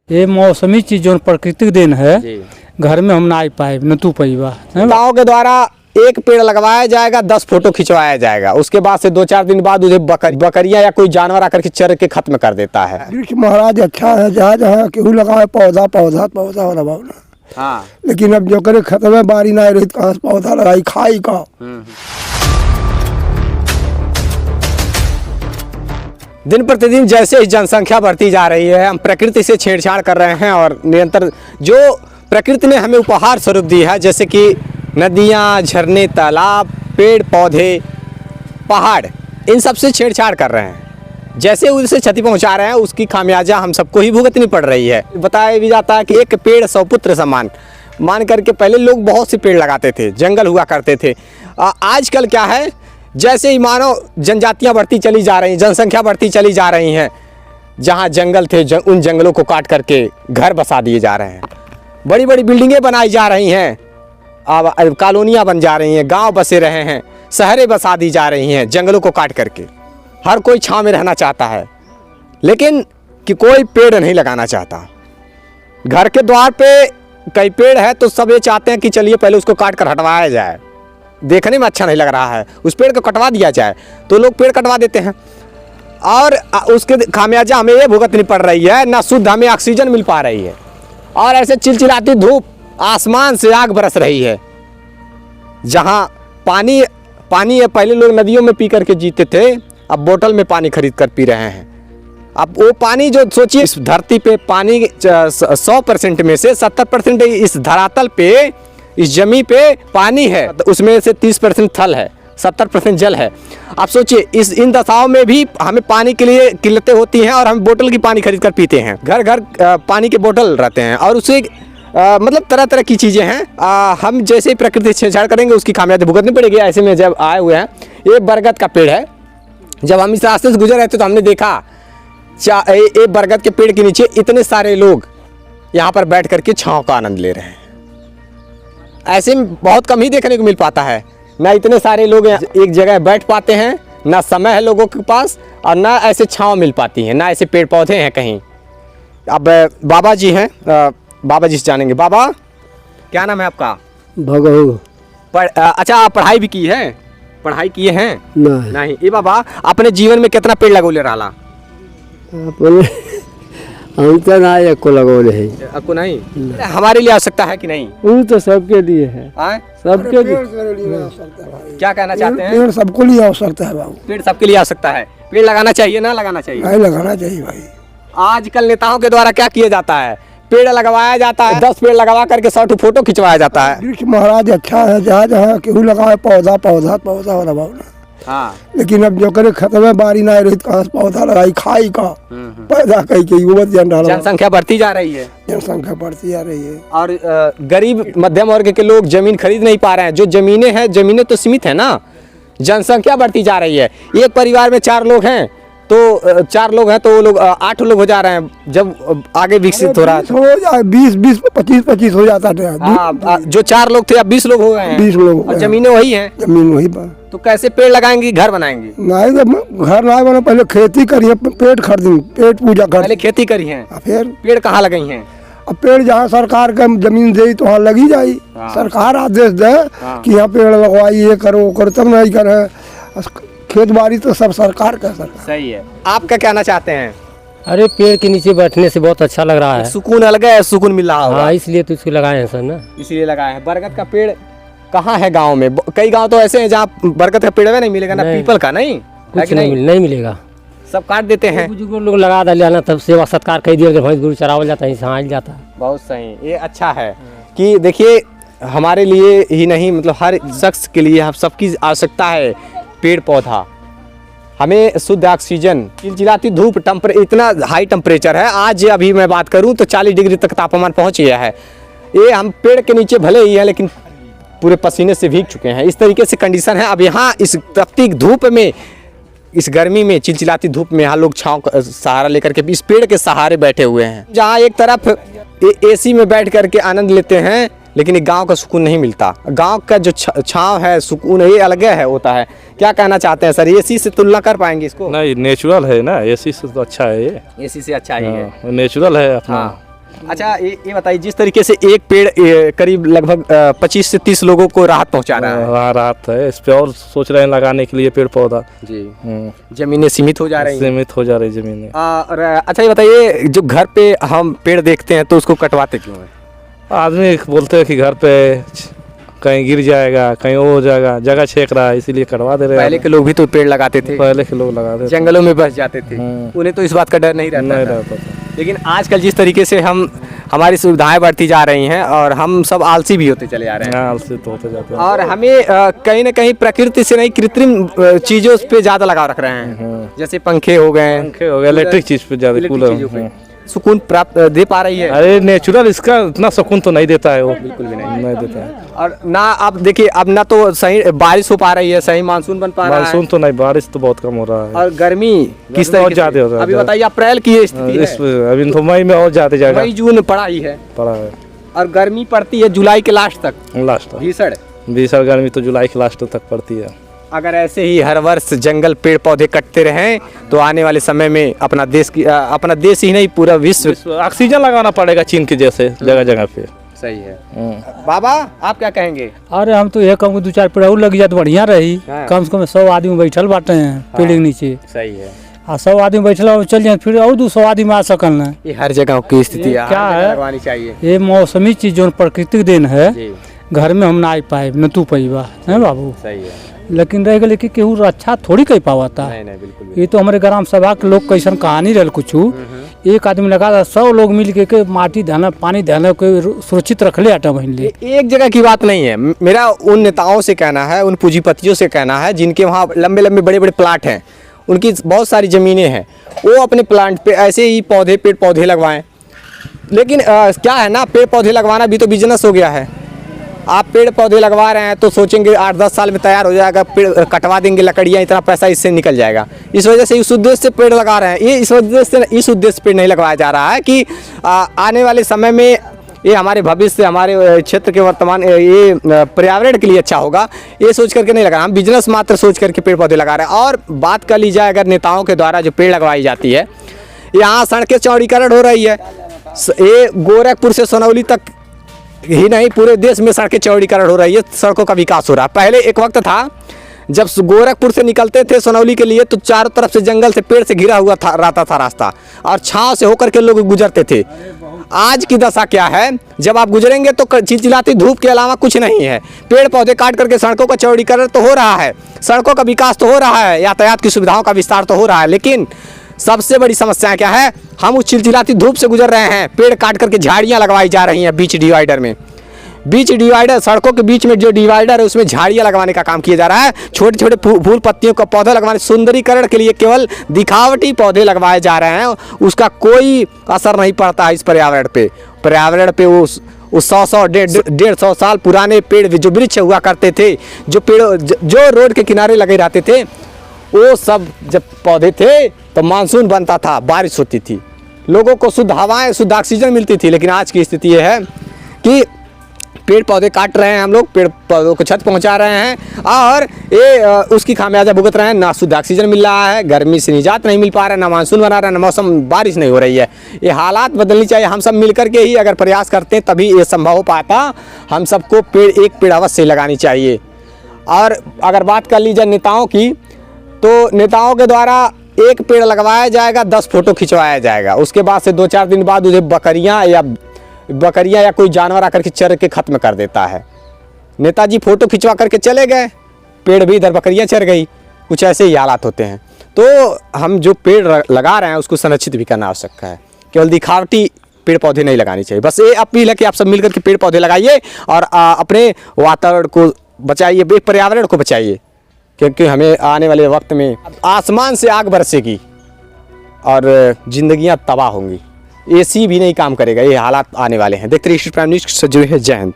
ये मौसमी चीज जो प्राकृतिक देन है, घर में हम ना आ पाए न तू पैबा। गाँव के द्वारा एक पेड़ लगवाया जाएगा, 10 फोटो खिंचवाया जाएगा, उसके बाद से 2-4 दिन बाद उसे बकरियां या कोई जानवर आकर के चर के खत्म कर देता है। वृक्ष महाराज अच्छा है, जहाँ जहाँ केहू लगाए पौधा पौधा पौधा हो रहा ना। हाँ। लेकिन अब जो करे खत्म है, बारी ना रही कहाँ से पौधा लगाई खाई का। दिन प्रतिदिन जैसे ही जनसंख्या बढ़ती जा रही है, हम प्रकृति से छेड़छाड़ कर रहे हैं और निरंतर जो प्रकृति ने हमें उपहार स्वरूप दी है, जैसे कि नदियाँ, झरने, तालाब, पेड़ पौधे, पहाड़, इन सब से छेड़छाड़ कर रहे हैं। जैसे उनसे क्षति पहुंचा रहे हैं, उसकी खामियाजा हम सबको ही भुगतनी पड़ रही है। बताया भी जाता है कि एक पेड़ 100 पुत्र समान मान करके पहले लोग बहुत से पेड़ लगाते थे, जंगल हुआ करते थे। आजकल क्या है, जैसे ही मानो जनजातियाँ बढ़ती चली जा रही हैं, जनसंख्या बढ़ती चली जा रही हैं, जहाँ जंगल थे उन जंगलों को काट करके घर बसा दिए जा रहे हैं, बड़ी बड़ी बिल्डिंगें बनाई जा रही हैं, अब कॉलोनियाँ बन जा रही हैं, गांव बसे रहे हैं, शहरें बसा दी जा रही हैं जंगलों को काट करके। हर कोई छांव में रहना चाहता है, लेकिन कि कोई पेड़ नहीं लगाना चाहता। घर के द्वार पे कई पेड़ है तो सब ये चाहते हैं कि चलिए पहले उसको काट कर हटवाया जाए, देखने में अच्छा नहीं लग रहा है, उस पेड़ को कटवा दिया जाए, तो लोग पेड़ कटवा देते हैं और उसके खामियाजा हमें ये भुगतनी पड़ रही है। ना शुद्ध हमें ऑक्सीजन मिल पा रही है और ऐसे चिलचिलाती धूप, आसमान से आग बरस रही है। जहाँ पानी है, पहले लोग नदियों में पी करके जीते थे, अब बोतल में पानी खरीद कर पी रहे हैं। अब वो पानी जो सोचिए, इस धरती पे पानी 100% में से 70% इस धरातल पे, इस जमी पे पानी है, तो उसमें से 30% थल है, 70% जल है। आप सोचिए इन दशाओं में भी हमें पानी के लिए किल्लतें होती हैं और हम बोतल की पानी खरीद कर पीते हैं। घर घर पानी के बोतल रहते हैं और उससे मतलब तरह तरह की चीज़ें हैं। हम जैसे ही प्रकृति से छेड़छाड़ करेंगे, उसकी खामियाजा भुगतनी पड़ेगी। ऐसे में जब आए हुए हैं, ये बरगद का पेड़ है। जब हम इस रास्ते से गुजर रहे थे तो हमने देखा एक बरगद के पेड़ के नीचे इतने सारे लोग यहाँ पर बैठ करके छाँव का आनंद ले रहे हैं। ऐसे में बहुत कम ही देखने को मिल पाता है। ना इतने सारे लोग एक जगह बैठ पाते हैं, ना समय है लोगों के पास, और ना ऐसे छाँव मिल पाती है, ना ऐसे पेड़ पौधे हैं कहीं। अब बाबा जी हैं, बाबा जी से जानेंगे। बाबा, क्या नाम है आपका? भगो। अच्छा, आप पढ़ाई भी की है? पढ़ाई किए हैं? नहीं। ये बाबा अपने जीवन में कितना पेड़ लगोले रहा? हम तो ना एको लगोले है। आपको नहीं? हमारे लिए आवश्यकता है कि नहीं? वो तो सबके लिए है। सबके लिए। क्या कहना चाहते हैं? पेड़ सबको लिए आवश्यकता है बाबू। पेड़ सबके लिए आवश्यकता है। पेड़ लगाना चाहिए ना लगाना चाहिए? नहीं, लगाना चाहिए भाई। आजकल नेताओं के द्वारा क्या किया जाता है, पेड़ लगवाया जाता है, 10 पेड़ लगवा करके 100 फोटो खिंचवाया जाता है। वृक्ष महाराज अच्छा है, जहाँ जहाँ केहू लगाए पौधा पौधा पौधा हो रहा ना। हाँ। लेकिन अब जो करे खत्म है, बारी ना रही कहाँ से पौधा लगाई खाई का। पैदा कई के युवत जनसंख्या बढ़ती जा रही है, जनसंख्या बढ़ती जा रही है और गरीब मध्यम वर्ग के लोग जमीन खरीद नहीं पा रहे हैं। जो जमीनें हैं, जमीनें तो सीमित है ना, जनसंख्या बढ़ती जा रही है। एक परिवार में 4 लोग हैं तो 4 लोग हैं तो वो लोग 8 लोग हो जा रहे हैं। जब आगे विकसित हो रहा है, 20 25 हो जाता है। जो 4 लोग थे अब 20 लोग हो गए हैं, 20 लोग, और जमीनें वही हैं। जमीन वही तो कैसे पेड़ लगाएंगे, घर बनाएंगे? नहीं, तो घर ना बना, पहले खेती करिए, पेट खरीदें, पेट पूजा कर। पहले खेती करी है, फिर पेड़ कहाँ लगाई हैं? अब पेड़ जहाँ सरकार का जमीन दे तो वहाँ लगी जाई। सरकार आदेश दे कि यहाँ पेड़ लगवाई, ये करो करो, तब नहीं करे। खेत बाड़ी तो सब सरकार का। सही है। आप क्या कहना चाहते हैं? अरे पेड़ के नीचे बैठने से बहुत अच्छा लग रहा है, सुकून अलग है, सुकून मिल रहा होगा। हाँ, इसलिए तो इसको लगाए हैं सर ना। इसलिए लगाए हैं। बरगद का पेड़ कहाँ है गांव में? कई गांव तो ऐसे हैं जहाँ बरगद का पेड़ नहीं मिलेगा, ना पीपल का। नहीं, कुछ नहीं मिलेगा, सब काट देते हैं। बुजुर्ग लोग लगा डाले, तब सेवा सत्कार कर दिया, भैंस गुरु चरावल जाता है, यहाँ जाता है। बहुत सही। ये अच्छा है कि देखिए, हमारे लिए ही नहीं, मतलब हर शख्स के लिए हम सबकी आवश्यकता है पेड़ पौधा। हमें शुद्ध ऑक्सीजन, चिलचिलाती धूप, इतना हाई टेम्परेचर है। आज अभी मैं बात करूं तो 40 डिग्री तक तापमान पहुंच गया है। ये हम पेड़ के नीचे भले ही है, लेकिन पूरे पसीने से भीग चुके हैं। इस तरीके से कंडीशन है। अब यहाँ इस तपती धूप में, इस गर्मी में, चिलचिलाती धूप में यहाँ लोग छांव सहारा लेकर के इस पेड़ के सहारे बैठे हुए हैं। जहाँ एक तरफ एसी में बैठ करके आनंद लेते हैं, लेकिन एक गांव का सुकून नहीं मिलता। गांव का जो छांव है, सुकून, ये अलग है होता है। क्या कहना चाहते हैं सर? एसी से तुलना कर पाएंगे इसको? नहीं, नेचुरल है ना, एसी से तो अच्छा है ये। एसी से अच्छा ही है, नेचुरल है अपना। अच्छा ये बताइए, जिस तरीके से एक पेड़ करीब लगभग 25 से 30 लोगों को राहत पहुंचा रहा है। हाँ, राहत है। इस पे और सोच रहे हैं लगाने के लिए पेड़ पौधा जी। जमीनें सीमित हो जा रही हैं। सीमित हो जा रही जमीनें। और अच्छा ये बताइए, जो घर पे हम पेड़ देखते हैं तो उसको कटवाते क्यों हैं? आदमी बोलते हैं कि घर पे कहीं गिर जाएगा, कहीं वो हो जाएगा, जगह छेक रहा है, इसीलिए कटवा दे रहे हैं। पहले के लोग भी तो पेड़ लगाते थे, पहले के लोग लगाते थे, जंगलों में बस जाते थे, उन्हें तो इस बात का डर नहीं रहता था। लेकिन आजकल जिस तरीके से हमारी सुविधाएं बढ़ती जा रही हैं और हम सब आलसी भी होते चले जा रहे हैं। आलसी तो होते जाते हैं। और हमें कहीं ना कहीं प्रकृति से नहीं, कृत्रिम चीजों पे ज्यादा लगाव रख रहे हैं। जैसे पंखे हो गए, इलेक्ट्रिक चीज पे ज्यादा, कूलर सुकून प्राप्त दे पा रही है। अरे नेचुरल इसका इतना सुकून तो नहीं देता है, वो बिल्कुल भी नहीं देता है। और ना आप देखिए, अब ना तो सही बारिश हो पा रही है, सही मानसून बन पा रहा है। मानसून तो नहीं, बारिश तो बहुत कम हो रहा है। और गर्मी किस तरह बहुत ज्यादा हो रहा है। अभी बताइए, अप्रैल की ये स्थिति है। अभी तो मई में और ज्यादा जाएगा। मई जून पड़ा ही है, और गर्मी पड़ती है जुलाई के लास्ट तक, लास्ट भीषण गर्मी तो जुलाई के लास्ट तक पड़ती है। अगर ऐसे ही हर वर्ष जंगल पेड़ पौधे कटते रहें तो आने वाले समय में अपना देश ही नहीं, पूरा विश्व ऑक्सीजन लगाना पड़ेगा चीन के जैसे जगह जगह पे। सही है। बाबा आप क्या कहेंगे? अरे हम तो ये कहूँ 2-4 पेड़ और लग जाए तो बढ़िया रही। हाँ। कम से कम 100 आदमी बैठल बाटे हैं पेड़ के नीचे। सही है। 100 आदमी बैठल और चल जाए, फिर और 200 आदमी आ सकल ना। ये हर जगह की स्थिति है, क्या है लगवानी चाहिए। ये मौसमी चीज जो प्राकृतिक देन है, घर में हम ना आ पाए न तू पैबा है बाबू। सही है। लेकिन रह गए कि केहू अच्छा थोड़ी कह पाता। नहीं बिल्कुल भी। ये तो हमारे ग्राम सभा के लोग कैसन कहानी रहे कुछ, एक आदमी लगा 100 लोग मिल के माटी धना पानी धना को सुरक्षित रख ले आटा बहन ले। एक जगह की बात नहीं है, मेरा उन नेताओं से कहना है, उन पूंजीपतियों से कहना है जिनके वहाँ लंबे लंबे बड़े बड़े प्लाट हैं, उनकी बहुत सारी ज़मीनें हैं, वो अपने प्लांट पे ऐसे ही पेड़ पौधे लगवाएं। लेकिन क्या है ना, पेड़ पौधे लगवाना भी तो बिजनेस हो गया है। आप पेड़ पौधे लगवा रहे हैं तो सोचेंगे 8-10 साल में तैयार हो जाएगा, पेड़ कटवा देंगे लकड़ियाँ, इतना पैसा इससे निकल जाएगा। इस वजह से इस उद्देश्य से पेड़ लगा रहे हैं। ये इस उद्देश्य से पेड़ नहीं लगवाया जा रहा है कि आने वाले समय में ये हमारे भविष्य, हमारे क्षेत्र के वर्तमान ये पर्यावरण के लिए अच्छा होगा, ये सोच करके नहीं लगा। हम बिजनेस मात्र सोच करके पेड़ पौधे लगा रहे हैं। और बात कर ली जाए अगर नेताओं के द्वारा जो पेड़ लगवाई जाती है, यहाँ सड़कें चौड़ीकरण हो रही है। ये गोरखपुर से सोनौली तक ही नहीं, पूरे देश में सड़कें चौड़ीकरण हो रही है, सड़कों का विकास हो रहा है। पहले एक वक्त था जब गोरखपुर से निकलते थे सोनौली के लिए तो चारों तरफ से जंगल से पेड़ से घिरा हुआ रहता था रास्ता, और छांव से होकर के लोग गुजरते थे। आज की दशा क्या है, जब आप गुजरेंगे तो चिलचिलाती धूप के अलावा कुछ नहीं है। पेड़ पौधे काट करके सड़कों का चौड़ीकरण तो हो रहा है, सड़कों का विकास तो हो रहा है, यातायात की सुविधाओं का विस्तार तो हो रहा है, लेकिन सबसे बड़ी समस्या क्या है, हम उस चिलचिलाती धूप से गुजर रहे हैं, पेड़ काट करके झाड़ियां लगवाई जा रही हैं बीच डिवाइडर में। बीच डिवाइडर, सड़कों के बीच में जो डिवाइडर है उसमें झाड़ियां लगवाने का काम किया जा रहा है। छोटे छोटे फूल पत्तियों का पौधा लगवाने, सुंदरीकरण के लिए केवल दिखावटी पौधे लगवाए जा रहे हैं, उसका कोई असर नहीं पड़ता है इस पर्यावरण पे। उस 100-150 साल पुराने पेड़ जो वृक्ष हुआ करते थे, जो रोड के किनारे लगे रहते थे, वो सब जब पौधे थे तो मानसून बनता था, बारिश होती थी, लोगों को शुद्ध हवाएं, शुद्ध ऑक्सीजन मिलती थी। लेकिन आज की स्थिति ये है कि पेड़ पौधे काट रहे हैं, हम लोग पेड़ पौधों को क्षत पहुंचा रहे हैं और ये उसकी खामियाजा भुगत रहे हैं। ना शुद्ध ऑक्सीजन मिल रहा है, गर्मी से निजात नहीं मिल पा रहा है, ना मानसून बना रहा है, ना मौसम बारिश नहीं हो रही है। ये हालात बदलनी चाहिए। हम सब मिलकर के ही अगर प्रयास करते हैं तभी ये संभव हो पाता। हम सबको एक पेड़ अवश्य लगानी चाहिए। और अगर बात कर ली जाए नेताओं की, तो नेताओं के द्वारा एक पेड़ लगवाया जाएगा, 10 फोटो खिंचवाया जाएगा, उसके बाद से 2-4 दिन बाद उसे बकरियां या कोई जानवर आकर के चर के खत्म कर देता है। नेताजी फोटो खिंचवा करके चले गए, पेड़ भी इधर बकरियां चर गई, कुछ ऐसे ही हालात होते हैं। तो हम जो पेड़ लगा रहे हैं उसको संरक्षित भी करना आवश्यक है, केवल दिखावटी पेड़ पौधे नहीं लगानी चाहिए। बस ये अपील है कि आप सब मिलकर के पेड़ पौधे लगाइए और अपने वातावरण को बचाइए, पर्यावरण को बचाइए, क्योंकि हमें आने वाले वक्त में आसमान से आग बरसेगी और जिंदगियां तबाह होंगी, एसी भी नहीं काम करेगा। ये हालात आने वाले हैं। देखते रहिए प्राइम न्यूज़, जय हिंद।